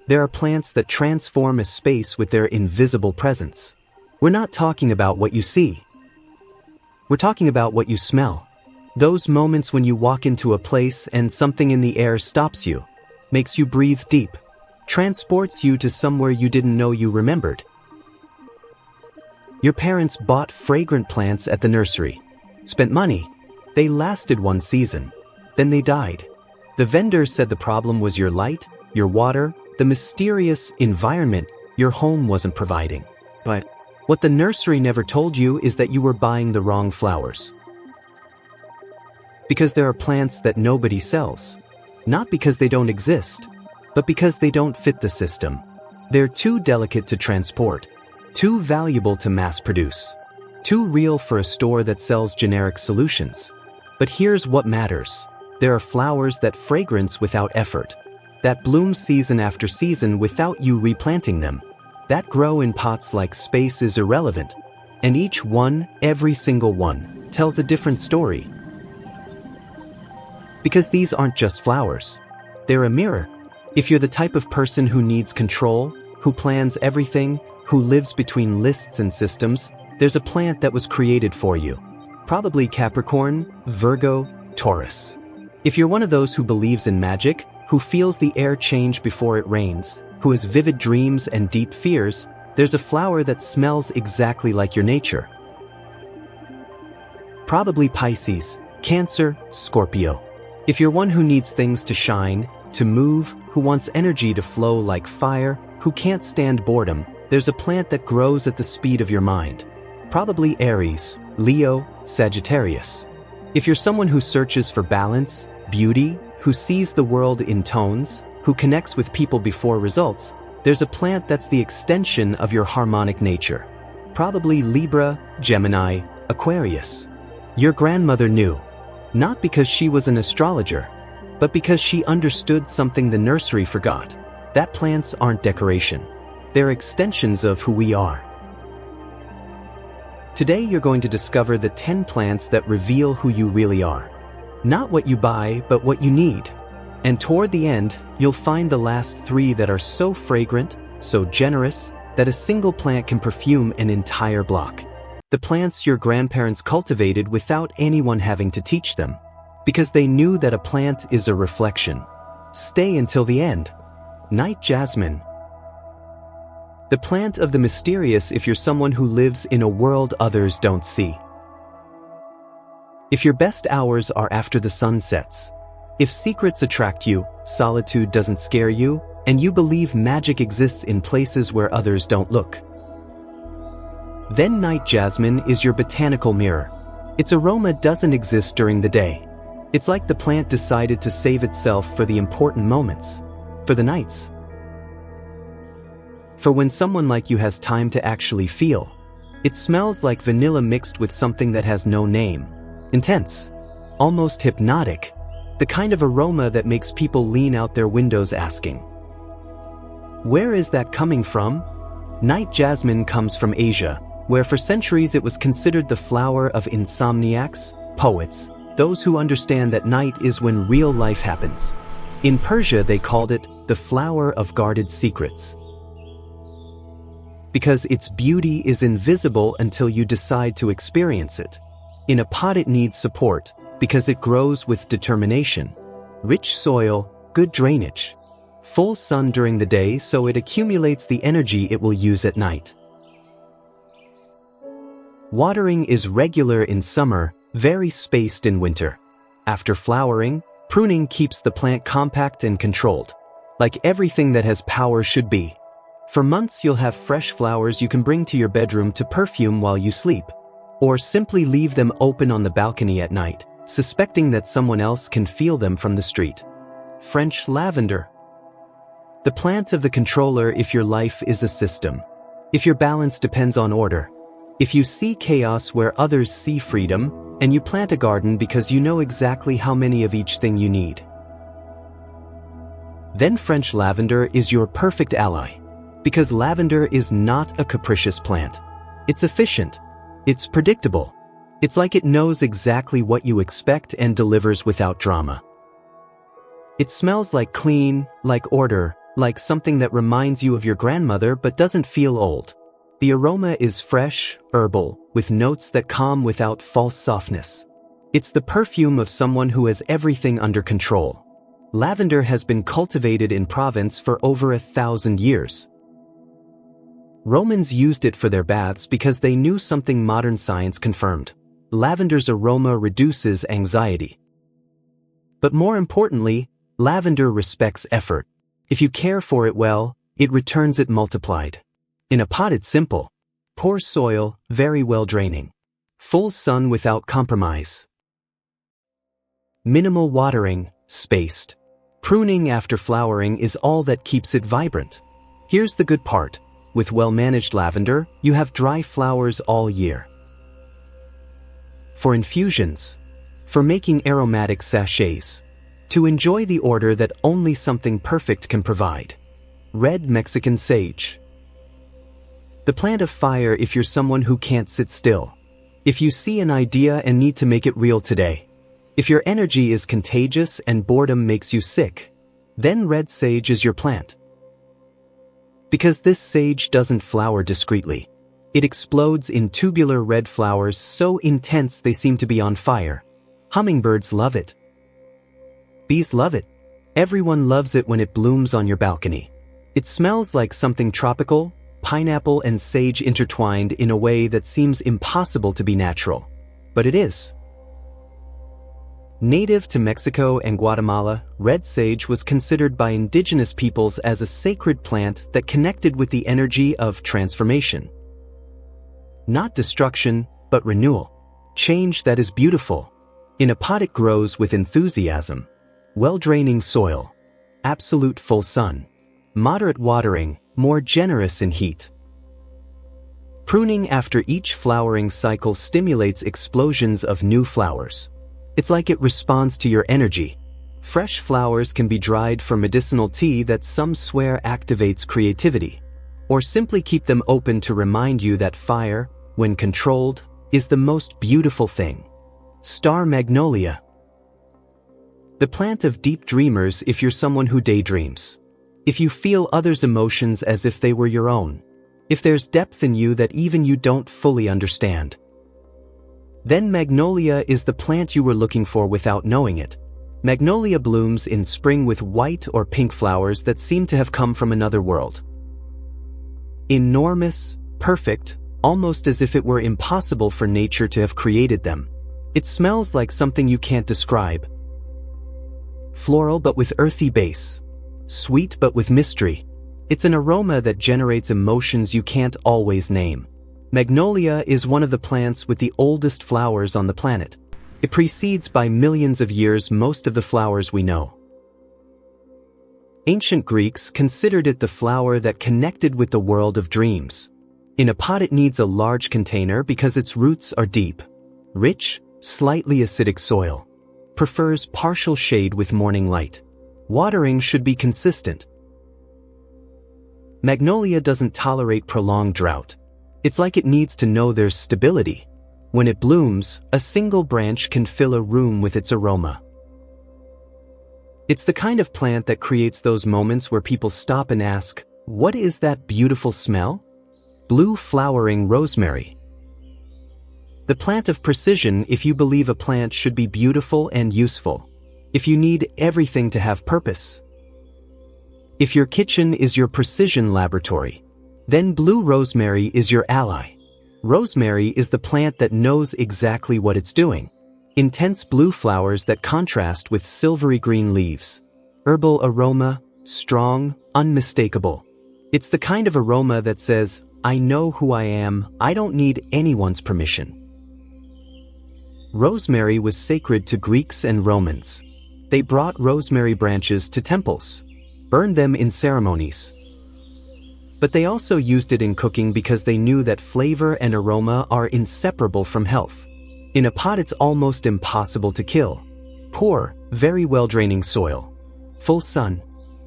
There are plants that transform a space with their invisible presence. We're not talking about what you see. We're talking about what you smell. Those moments when you walk into a place and something in the air stops you, makes you breathe deep, transports you to somewhere you didn't know you remembered. Your parents bought fragrant plants at the nursery, spent money. They lasted one season, then they died. The vendor said the problem was your light, your water, the mysterious environment your home wasn't providing. But what the nursery never told you is that you were buying the wrong flowers. Because there are plants that nobody sells. Not because they don't exist, but because they don't fit the system. They're too delicate to transport, too valuable to mass produce, too real for a store that sells generic solutions. But here's what matters. There are flowers that fragrance without effort, that bloom season after season without you replanting them, that grow in pots like space is irrelevant, and each one, every single one, tells a different story. Because these aren't just flowers. They're a mirror. If you're the type of person who needs control, who plans everything, who lives between lists and systems, there's a plant that was created for you. Probably Capricorn, Virgo, Taurus. If you're one of those who believes in magic, who feels the air change before it rains, who has vivid dreams and deep fears, there's a flower that smells exactly like your nature. Probably Pisces, Cancer, Scorpio. If you're one who needs things to shine, to move, who wants energy to flow like fire, who can't stand boredom, there's a plant that grows at the speed of your mind. Probably Aries, Leo, Sagittarius. If you're someone who searches for balance, beauty, who sees the world in tones, who connects with people before results, there's a plant that's the extension of your harmonic nature. Probably Libra, Gemini, Aquarius. Your grandmother knew. Not because she was an astrologer, but because she understood something the nursery forgot. That plants aren't decoration. They're extensions of who we are. Today you're going to discover the 10 plants that reveal who you really are. Not what you buy, but what you need. And toward the end, you'll find the last 3 that are so fragrant, so generous, that a single plant can perfume an entire block. The plants your grandparents cultivated without anyone having to teach them, because they knew that a plant is a reflection. Stay until the end. Night Jasmine. The plant of the mysterious if you're someone who lives in a world others don't see. If your best hours are after the sun sets, if secrets attract you, solitude doesn't scare you, and you believe magic exists in places where others don't look, then Night Jasmine is your botanical mirror. Its aroma doesn't exist during the day. It's like the plant decided to save itself for the important moments, for the nights. For when someone like you has time to actually feel. It smells like vanilla mixed with something that has no name. Intense. Almost hypnotic. The kind of aroma that makes people lean out their windows asking, where is that coming from? Night Jasmine comes from Asia, where for centuries it was considered the flower of insomniacs, poets, those who understand that night is when real life happens. In Persia they called it the flower of guarded secrets. Because its beauty is invisible until you decide to experience it. In a pot it needs support, because it grows with determination. Rich soil, good drainage. Full sun during the day so it accumulates the energy it will use at night. Watering is regular in summer, very spaced in winter. After flowering, pruning keeps the plant compact and controlled. Like everything that has power should be. For months you'll have fresh flowers you can bring to your bedroom to perfume while you sleep. Or simply leave them open on the balcony at night, suspecting that someone else can feel them from the street. French lavender. The plant of the controller if your life is a system. If your balance depends on order. If you see chaos where others see freedom, and you plant a garden because you know exactly how many of each thing you need. Then French lavender is your perfect ally. Because lavender is not a capricious plant. It's efficient. It's predictable. It's like it knows exactly what you expect and delivers without drama. It smells like clean, like order, like something that reminds you of your grandmother but doesn't feel old. The aroma is fresh, herbal, with notes that calm without false softness. It's the perfume of someone who has everything under control. Lavender has been cultivated in Provence for over 1,000 years. Romans used it for their baths because they knew something modern science confirmed. Lavender's aroma reduces anxiety. But more importantly, lavender respects effort. If you care for it well, it returns it multiplied. In a pot it's simple. Poor soil, very well draining. Full sun without compromise. Minimal watering, spaced. Pruning after flowering is all that keeps it vibrant. Here's the good part. With well-managed lavender, you have dry flowers all year. For infusions. For making aromatic sachets. To enjoy the order that only something perfect can provide. Red Mexican sage. The plant of fire if you're someone who can't sit still. If you see an idea and need to make it real today. If your energy is contagious and boredom makes you sick, then red sage is your plant. Because this sage doesn't flower discreetly. It explodes in tubular red flowers so intense they seem to be on fire. Hummingbirds love it. Bees love it. Everyone loves it when it blooms on your balcony. It smells like something tropical, pineapple and sage intertwined in a way that seems impossible to be natural. But it is. Native to Mexico and Guatemala, red sage was considered by indigenous peoples as a sacred plant that connected with the energy of transformation. Not destruction, but renewal. Change that is beautiful. In a pot it grows with enthusiasm. Well-draining soil. Absolute full sun. Moderate watering, more generous in heat. Pruning after each flowering cycle stimulates explosions of new flowers. It's like it responds to your energy. Fresh flowers can be dried for medicinal tea that some swear activates creativity. Or simply keep them open to remind you that fire, when controlled, is the most beautiful thing. Star magnolia. The plant of deep dreamers if you're someone who daydreams. If you feel others' emotions as if they were your own. If there's depth in you that even you don't fully understand. Then magnolia is the plant you were looking for without knowing it. Magnolia blooms in spring with white or pink flowers that seem to have come from another world. Enormous, perfect, almost as if it were impossible for nature to have created them. It smells like something you can't describe. Floral but with earthy base. Sweet but with mystery. It's an aroma that generates emotions you can't always name. Magnolia is one of the plants with the oldest flowers on the planet. It precedes by millions of years most of the flowers we know. Ancient Greeks considered it the flower that connected with the world of dreams. In a pot it needs a large container because its roots are deep. Rich, slightly acidic soil. Prefers partial shade with morning light. Watering should be consistent. Magnolia doesn't tolerate prolonged drought. It's like it needs to know there's stability. When it blooms, a single branch can fill a room with its aroma. It's the kind of plant that creates those moments where people stop and ask, "What is that beautiful smell?" Blue flowering rosemary. The plant of precision if you believe a plant should be beautiful and useful. If you need everything to have purpose. If your kitchen is your precision laboratory, then blue rosemary is your ally. Rosemary is the plant that knows exactly what it's doing. Intense blue flowers that contrast with silvery green leaves. Herbal aroma, strong, unmistakable. It's the kind of aroma that says, "I know who I am, I don't need anyone's permission." Rosemary was sacred to Greeks and Romans. They brought rosemary branches to temples, burned them in ceremonies. But they also used it in cooking because they knew that flavor and aroma are inseparable from health. In a pot it's almost impossible to kill. Poor, very well-draining soil. Full sun.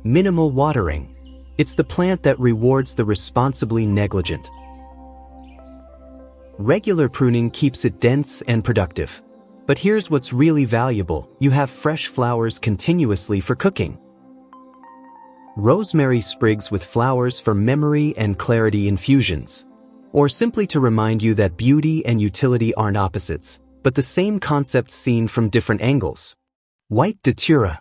Minimal watering. It's the plant that rewards the responsibly negligent. Regular pruning keeps it dense and productive. But here's what's really valuable: you have fresh flowers continuously for cooking. rosemary sprigs with flowers for memory and clarity infusions, or simply to remind you that beauty and utility aren't opposites, but the same concept seen from different angles. White datura.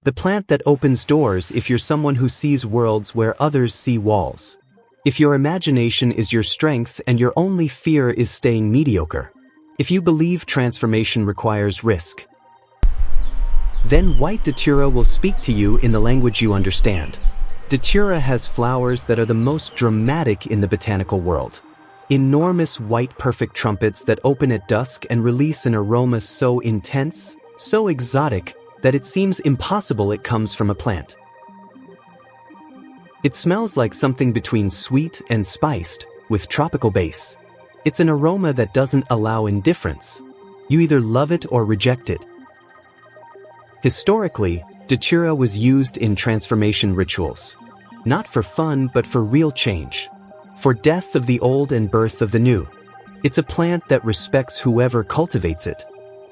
The plant that opens doors if you're someone who sees worlds where others see walls. If your imagination is your strength and your only fear is staying mediocre. If you believe transformation requires risk. Then white datura will speak to you in the language you understand. Datura has flowers that are the most dramatic in the botanical world. Enormous white perfect trumpets that open at dusk and release an aroma so intense, so exotic, that it seems impossible it comes from a plant. It smells like something between sweet and spiced, with tropical base. It's an aroma that doesn't allow indifference. You either love it or reject it. Historically, datura was used in transformation rituals. Not for fun, but for real change. For death of the old and birth of the new. It's a plant that respects whoever cultivates it.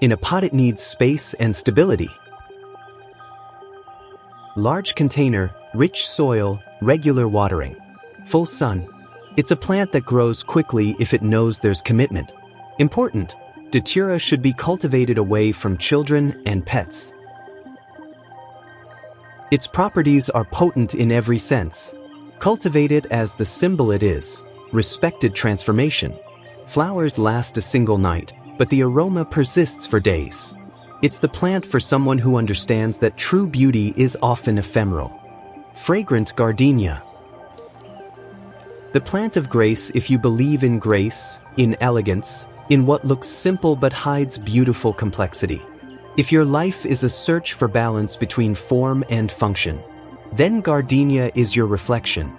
In a pot it needs space and stability. Large container, rich soil, regular watering. Full sun. It's a plant that grows quickly if it knows there's commitment. Important, datura should be cultivated away from children and pets. Its properties are potent in every sense. Cultivate it as the symbol it is, respected transformation. Flowers last a single night, but the aroma persists for days. It's the plant for someone who understands that true beauty is often ephemeral. Fragrant gardenia. The plant of grace if you believe in grace, in elegance, in what looks simple but hides beautiful complexity. If your life is a search for balance between form and function, then gardenia is your reflection.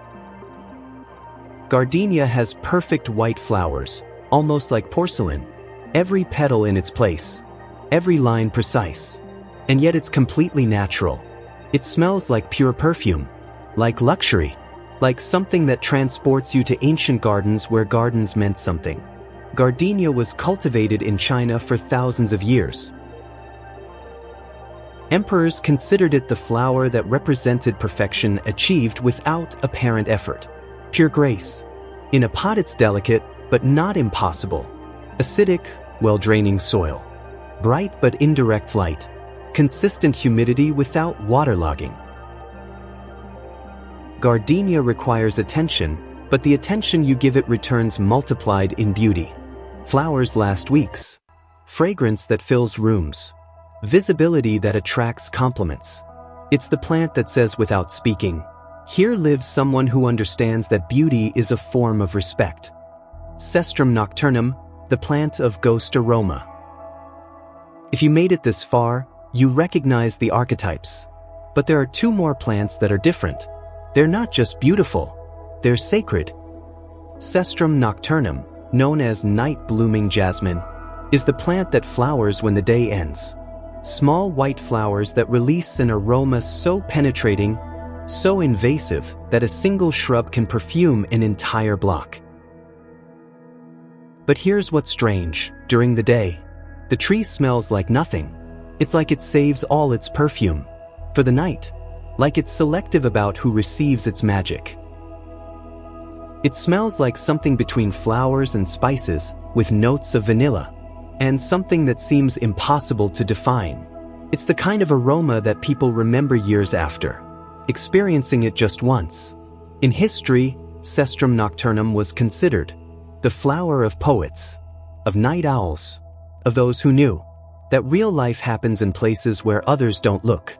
Gardenia has perfect white flowers, almost like porcelain, every petal in its place, every line precise, and yet it's completely natural. It smells like pure perfume, like luxury, like something that transports you to ancient gardens where gardens meant something. Gardenia was cultivated in China for thousands of years. Emperors considered it the flower that represented perfection achieved without apparent effort. Pure grace. In a pot it's delicate, but not impossible. Acidic, well-draining soil. Bright but indirect light. Consistent humidity without waterlogging. Gardenia requires attention, but the attention you give it returns multiplied in beauty. Flowers last weeks. Fragrance that fills rooms. Visibility that attracts compliments. It's the plant that says without speaking, here lives someone who understands that beauty is a form of respect. Cestrum nocturnum, the plant of ghost aroma. If you made it this far, you recognize the archetypes. But there are two more plants that are different. They're not just beautiful, they're sacred. Cestrum nocturnum, known as night-blooming jasmine, is the plant that flowers when the day ends. Small white flowers that release an aroma so penetrating, so invasive, that a single shrub can perfume an entire block. But here's what's strange. During the day, the tree smells like nothing. It's like it saves all its perfume. For the night, like it's selective about who receives its magic. It smells like something between flowers and spices, with notes of vanilla, and something that seems impossible to define. It's the kind of aroma that people remember years after, experiencing it just once. In history, Cestrum nocturnum was considered the flower of poets, of night owls, of those who knew that real life happens in places where others don't look.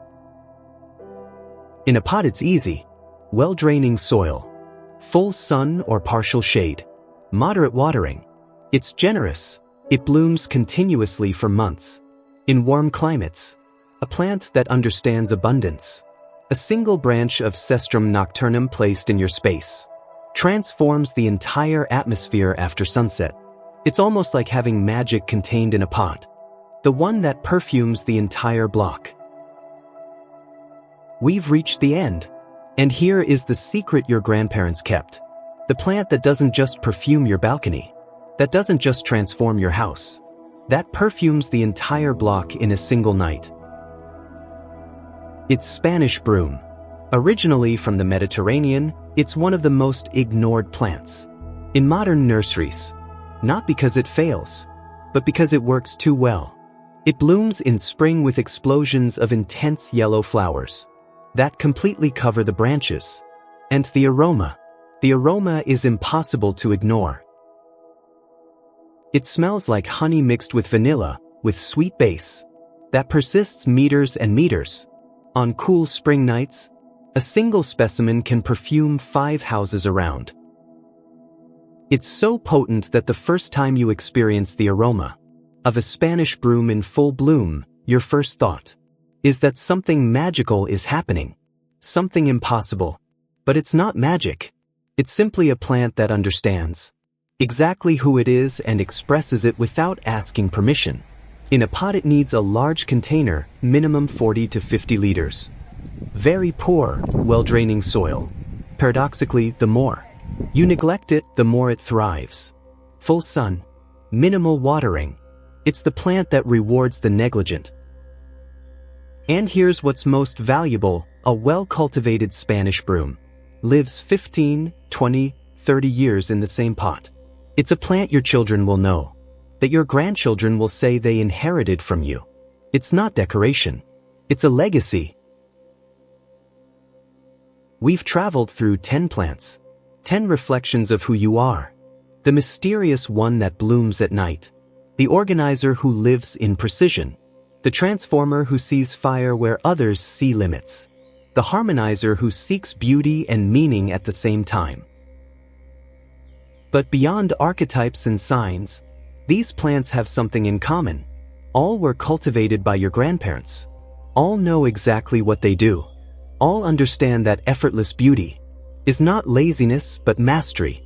In a pot it's easy. Well-draining soil, full sun or partial shade, moderate watering. It's generous. It blooms continuously for months. In warm climates, a plant that understands abundance. A single branch of Cestrum nocturnum placed in your space transforms the entire atmosphere after sunset. It's almost like having magic contained in a pot. The one that perfumes the entire block. We've reached the end. And here is the secret your grandparents kept. The plant that doesn't just perfume your balcony. That doesn't just transform your house. That perfumes the entire block in a single night. It's Spanish broom. Originally from the Mediterranean, it's one of the most ignored plants in modern nurseries, not because it fails, but because it works too well. It blooms in spring with explosions of intense yellow flowers that completely cover the branches. And the aroma is impossible to ignore. It smells like honey mixed with vanilla, with sweet base that persists meters and meters. On cool spring nights, a single specimen can perfume 5 houses around. It's so potent that the first time you experience the aroma of a Spanish broom in full bloom, your first thought is that something magical is happening, something impossible. But it's not magic. It's simply a plant that understands exactly who it is and expresses it without asking permission. In a pot it needs a large container, minimum 40 to 50 liters. Very poor, well-draining soil. Paradoxically, the more you neglect it, the more it thrives. Full sun, minimal watering. It's the plant that rewards the negligent. And here's what's most valuable: a well-cultivated Spanish broom lives 15, 20, 30 years in the same pot. It's a plant your children will know, that your grandchildren will say they inherited from you. It's not decoration. It's a legacy. We've traveled through 10 plants, 10 reflections of who you are. The mysterious one that blooms at night, the organizer who lives in precision, the transformer who sees fire where others see limits, the harmonizer who seeks beauty and meaning at the same time. But beyond archetypes and signs, these plants have something in common. All were cultivated by your grandparents. All know exactly what they do. All understand that effortless beauty is not laziness but mastery.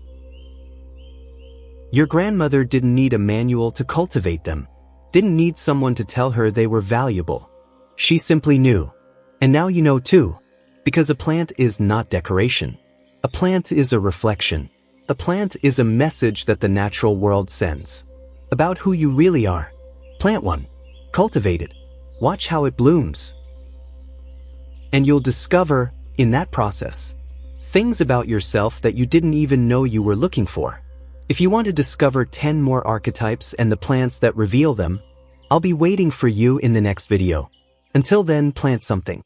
Your grandmother didn't need a manual to cultivate them, didn't need someone to tell her they were valuable. She simply knew. And now you know too, because a plant is not decoration. A plant is a reflection. A plant is a message that the natural world sends about who you really are. Plant one, cultivate it, watch how it blooms. And you'll discover, in that process, things about yourself that you didn't even know you were looking for. If you want to discover 10 more archetypes and the plants that reveal them, I'll be waiting for you in the next video. Until then, plant something.